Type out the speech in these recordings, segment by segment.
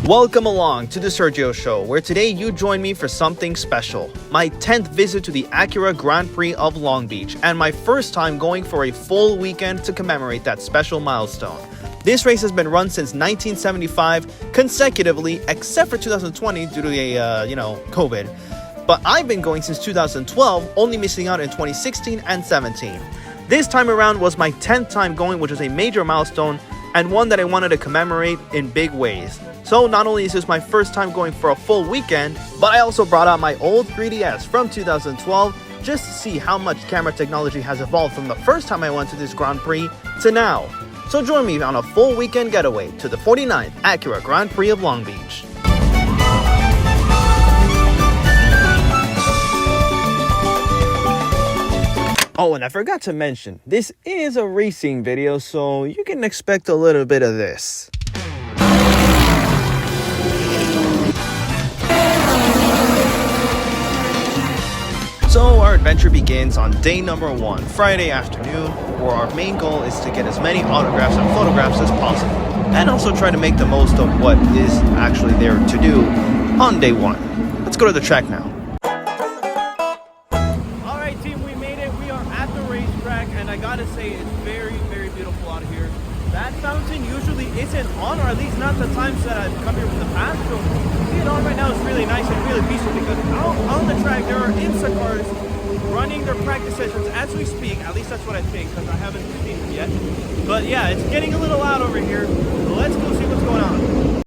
Welcome along to the Sergio Show, where today you join me for something special. My 10th visit to the Acura Grand Prix of Long Beach, and my first time going for a full weekend to commemorate that special milestone. This race has been run since 1975 consecutively, except for 2020 due to COVID. But I've been going since 2012, only missing out in 2016 and 17. This time around was my 10th time going, which is a major milestone and one that I wanted to commemorate in big ways. So not only is this my first time going for a full weekend, but I also brought out my old 3DS from 2012 just to see how much camera technology has evolved from the first time I went to this Grand Prix to now. So join me on a full weekend getaway to the 49th Acura Grand Prix of Long Beach. Oh, and I forgot to mention, this is a racing video, so you can expect a little bit of this. So our adventure begins on day number 1, Friday afternoon, where our main goal is to get as many autographs and photographs as possible, and also try to make the most of what is actually there to do on day 1. Let's go to the track now. Alright team, we made it. We are at the racetrack, and I gotta say it's very, very beautiful out here. That fountain usually isn't on, or at least not the times that I've come here from the past. So seeing it on right now is really nice and really peaceful, because out on the track there are IMSA cars running their practice sessions as we speak. At least that's what I think, because I haven't seen them yet. But yeah, it's getting a little loud over here. So let's go see what's going on.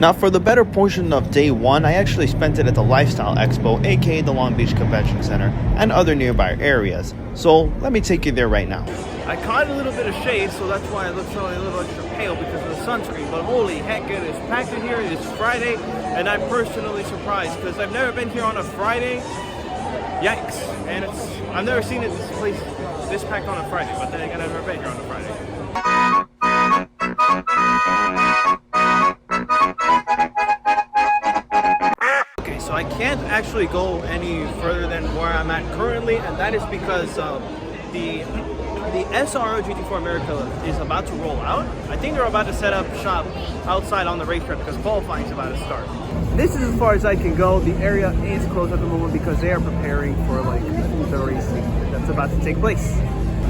Now for the better portion of day 1, I actually spent it at the Lifestyle Expo, aka the Long Beach Convention Center, and other nearby areas. So let me take you there right now. I caught a little bit of shade, so that's why I look so a little extra pale because of the sunscreen. But holy heck, it is packed in here. It is Friday, and I'm personally surprised because I've never been here on a Friday. Yikes! And I've never seen it this place this packed on a Friday. But then again, I've never been here on a Friday. So I can't actually go any further than where I'm at currently, and that is because the SRO GT4 America is about to roll out. I think they're about to set up shop outside on the racetrack because qualifying is about to start. This is as far as I can go. The area is closed at the moment because they are preparing for the racing that's about to take place.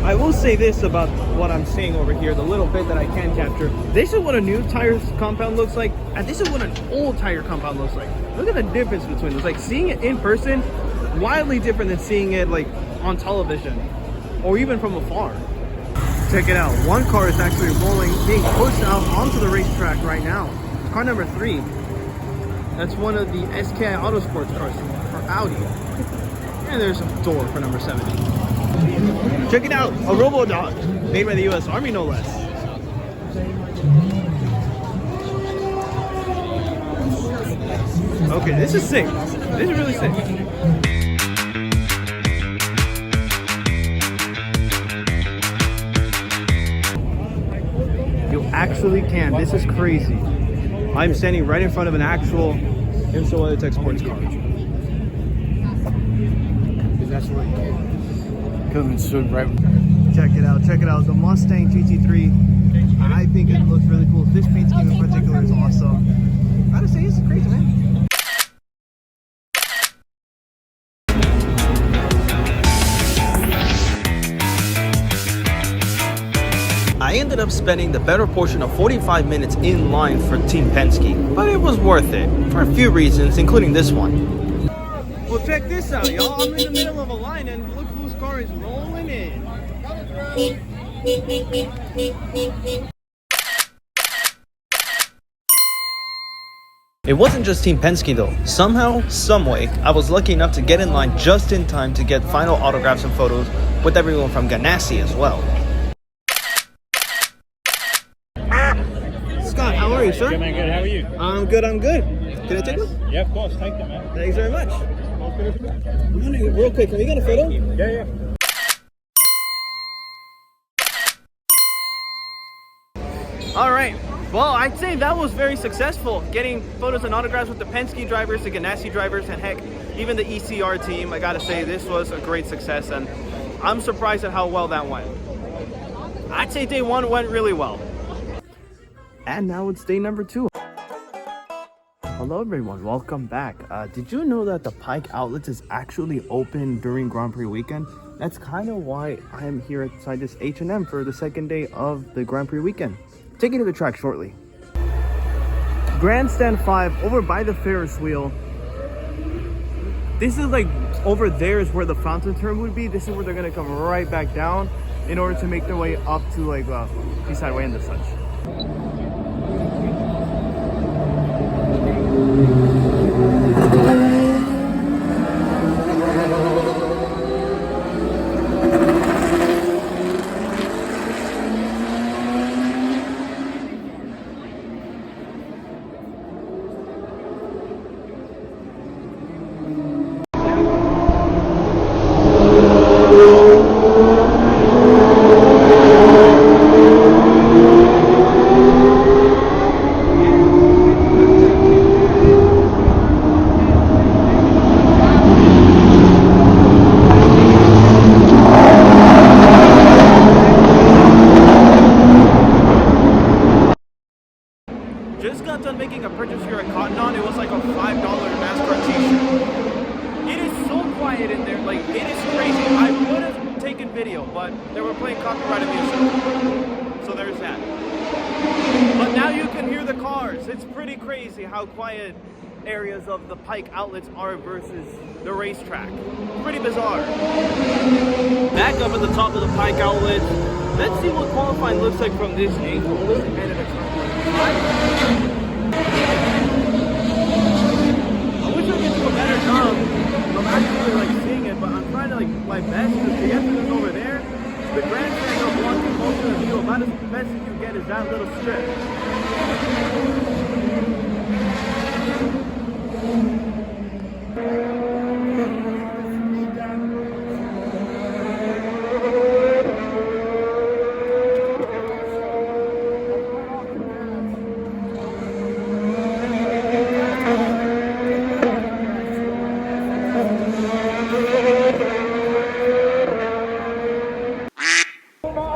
I will say this about what I'm seeing over here, the little bit that I can capture. This is what a new tire compound looks like, and this is what an old tire compound looks like. Look at the difference between those. Like, seeing it in person, wildly different than seeing it like on television or even from afar. Check it out. One car is actually being pushed out onto the racetrack right now. Car number 3. That's one of the SKI Autosports cars for Audi. And there's a door for number 70. Check it out, a Robo-Dog, made by the US Army no less. Okay, this is sick. This is really sick. You actually can. This is crazy. I'm standing right in front of an actual IMSA WeatherTech sports car. That's right. Check it out, the Mustang GT3. I think it looks really cool. This paint scheme in particular is awesome. I gotta say, this is crazy, man. I ended up spending the better portion of 45 minutes in line for Team Penske, but it was worth it for a few reasons, including this one. Well, check this out, y'all. I'm in the middle of a line, and look whose car is rolling in. It wasn't just Team Penske though. Somehow, someway, I was lucky enough to get in line just in time to get final autographs and photos with everyone from Ganassi as well. Scott, how are you, sir? Good, man, good. How are you? I'm good, I'm good. Can I take one? Yeah, of course. Take them, man. Thanks very much. Real quick, can we get a photo? Yeah. All right. Well, I'd say that was very successful, getting photos and autographs with the Penske drivers, the Ganassi drivers, and heck, even the ECR team. I gotta say, this was a great success, and I'm surprised at how well that went. I'd say day one went really well. And now it's day number 2. Hello everyone, welcome back. Did you know that the Pike Outlets is actually open during Grand Prix weekend? That's kind of why I am here inside this H&M for the second day of the Grand Prix weekend. Taking you to the track shortly. Grandstand 5 over by the Ferris wheel. This is like over there is where the fountain turn would be. This is where they're gonna come right back down in order to make their way up to like Eastside Way and the such. Just got done making a purchase here at Cotton On. It was like a $5 NASCAR t-shirt. It is so quiet in there, like it is crazy. I would have taken video, but they were playing copyrighted music. So there's that. But now you can hear the cars. It's pretty crazy how quiet areas of the Pike Outlets are versus the racetrack. Pretty bizarre. Back up at the top of the Pike Outlets. Let's see what qualifying looks like from this angle. I wish I could do a better job of actually like seeing it, but I'm trying to like my best because the entrance is over there. The grandstand of watching most of the view, about as best as you get is that little strip.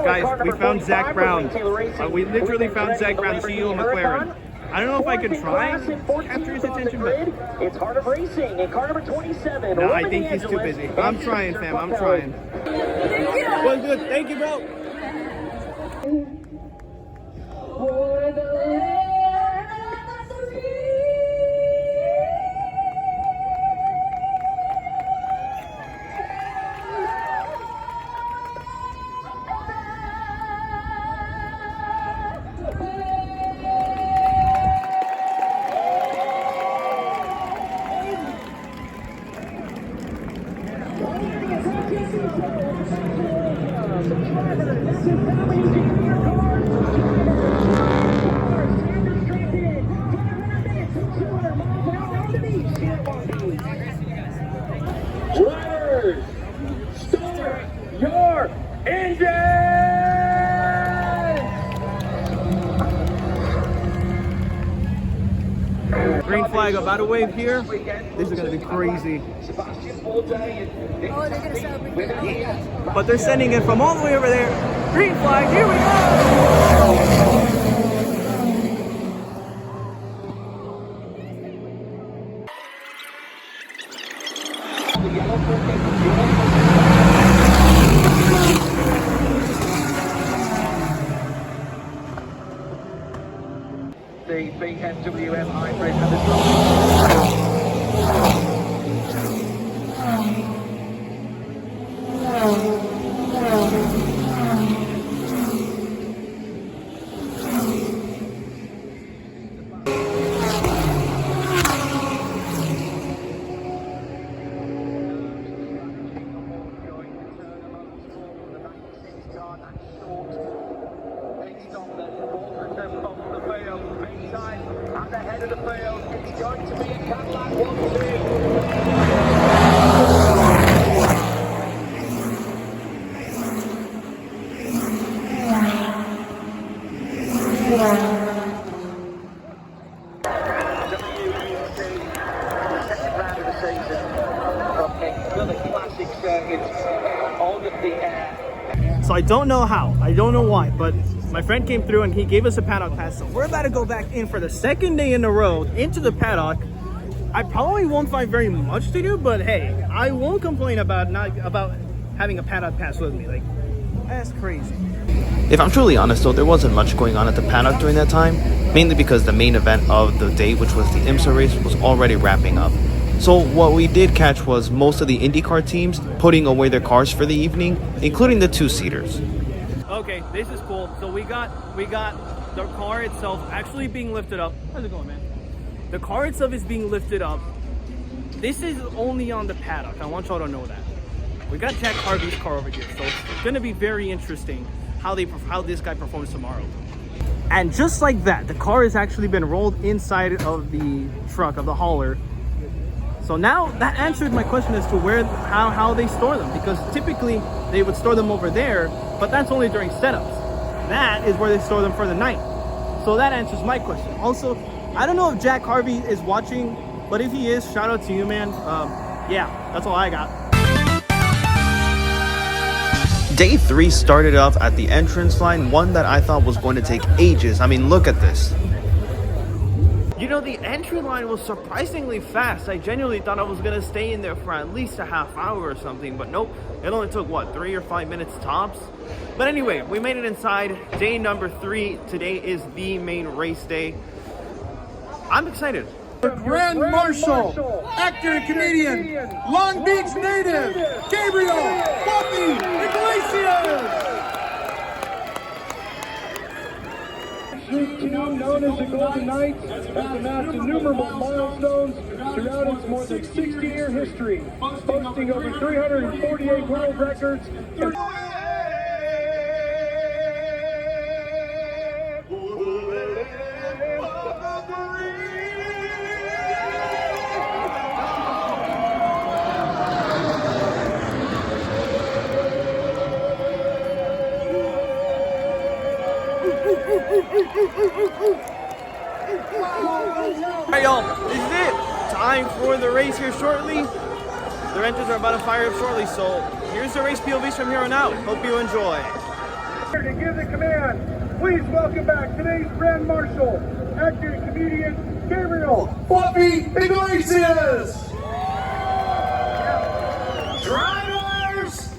Guys, we found Zach Brown. We literally found Zach Brown, CEO of McLaren. I don't know if I can try and capture his attention, but it's Heart of Racing in car number 27. No, I think he's too busy. I'm trying, fam. I'm trying. Well, good. Thank you, bro. Drivers, start your engines! Green flag about to wave here. This is going to be crazy. Oh, they're gonna celebrate. But they're sending it from all the way over there. Green flag, here we go! The BMWM hybrid and the it's all the So I don't know how, I don't know why, but my friend came through and he gave us a paddock pass. So we're about to go back in for the second day in a row into the paddock. I probably won't find very much to do, but hey, I won't complain about having a paddock pass with me. Like, that's crazy. If I'm truly honest though, there wasn't much going on at the paddock during that time, mainly because the main event of the day, which was the IMSA race, was already wrapping up. So what we did catch was most of the IndyCar teams putting away their cars for the evening, including the two-seaters. Okay, this is cool. So we got the car itself actually being lifted up. How's it going, man? The car itself is being lifted up. This is only on the paddock. I want y'all to know that. We got Jack Harvey's car over here, so it's gonna be very interesting how this guy performs tomorrow. And just like that, the car has actually been rolled inside of the truck, of the hauler. So now that answered my question as to how they store them, because typically they would store them over there, but that's only during setups. That is where they store them for the night. So that answers my question. Also, I don't know if Jack Harvey is watching, but if he is, shout out to you, man. Yeah, that's all I got. Day 3 started off at the entrance line, one that I thought was going to take ages. I mean, look at this. You know, the entry line was surprisingly fast. I genuinely thought I was going to stay in there for at least a half hour or something, but nope. It only took, what, 3 or 5 minutes tops? But anyway, we made it inside. Day number 3. Today is the main race day. I'm excited. The Grand Marshal, actor and comedian, Long Beach native, Gabriel Bobby Iglesias. Street team known as the Golden Knights has amassed innumerable milestones throughout its more than 60-year history, boasting over 348 world records. Alright y'all, this is it. Time for the race here shortly. The engines are about to fire up shortly, so here's the race POVs from here on out. Hope you enjoy. To give the command, please welcome back today's Grand Marshal, actor and comedian Gabriel Bobby Iglesias. Drivers,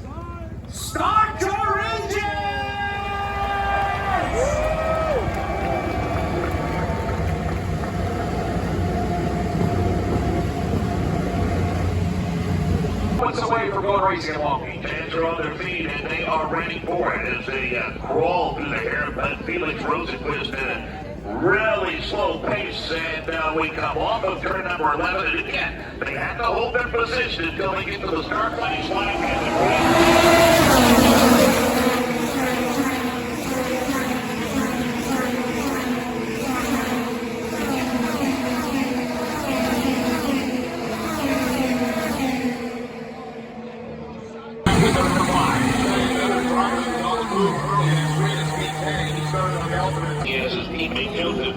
start your engines! What's away from going racing at Long Beach? Fans are on their feet and they are ready for it as they crawl through the hairpin. Felix Rosenquist in a really slow pace, and we come off of turn number 11, and again, they have to hold their position until they get to the start-finish line. Yes, his teammate Joseph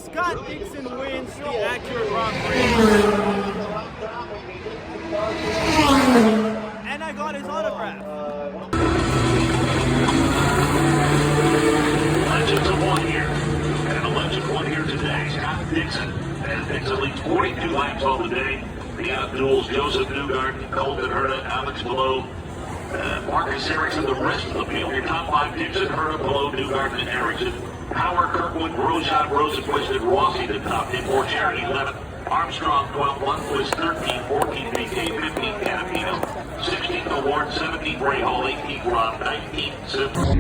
Scott Dixon wins the Acura Grand Prix. And I got his autograph. Legends of one here. And a legend one here today, Scott Dixon. And Dixon leads 42 laps on the day. The outduels Joseph Newgarden, Colton Herta, Alex Below, Marcus Ericsson, the rest of the field. Your top five: Dixon, Herta, Below, Newgarden, and Ericsson. Howard, Kirkwood, Grosjean, Rosenquist, and Rossi, the top 10. For Charity, 11. Armstrong, 12. Lundquist, 13. 14. BK, 15. Canapino, 16. Award, 17. Bray Hall, 18. Rob, 19. Simple.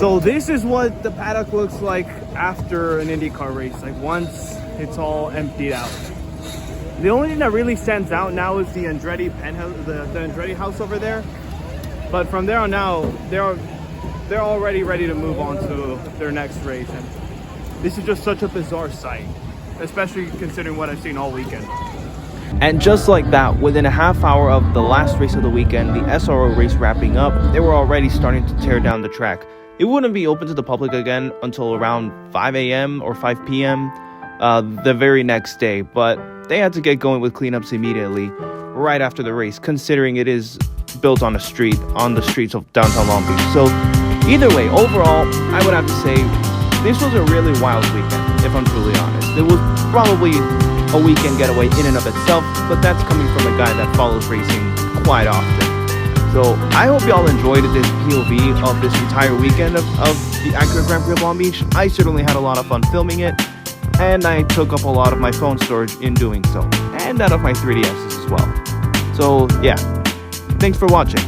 So this is what the paddock looks like after an IndyCar race, like once it's all emptied out. The only thing that really stands out now is the Andretti penthouse, the Andretti house over there. But from there on out, they're already ready to move on to their next race. And this is just such a bizarre sight, especially considering what I've seen all weekend. And just like that, within a half hour of the last race of the weekend, the SRO race wrapping up, they were already starting to tear down the track. It wouldn't be open to the public again until around 5 a.m. or 5 p.m. The very next day, but they had to get going with cleanups immediately, right after the race, considering it is built on the streets of downtown Long Beach. So Either way, overall, I would have to say this was a really wild weekend, if I'm truly honest. It was probably a weekend getaway in and of itself, but that's coming from a guy that follows racing quite often. So I hope y'all enjoyed this POV of this entire weekend of the Acura Grand Prix of Long Beach. I certainly had a lot of fun filming it, and I took up a lot of my phone storage in doing so, and that of my 3DSs as well. So yeah, thanks for watching.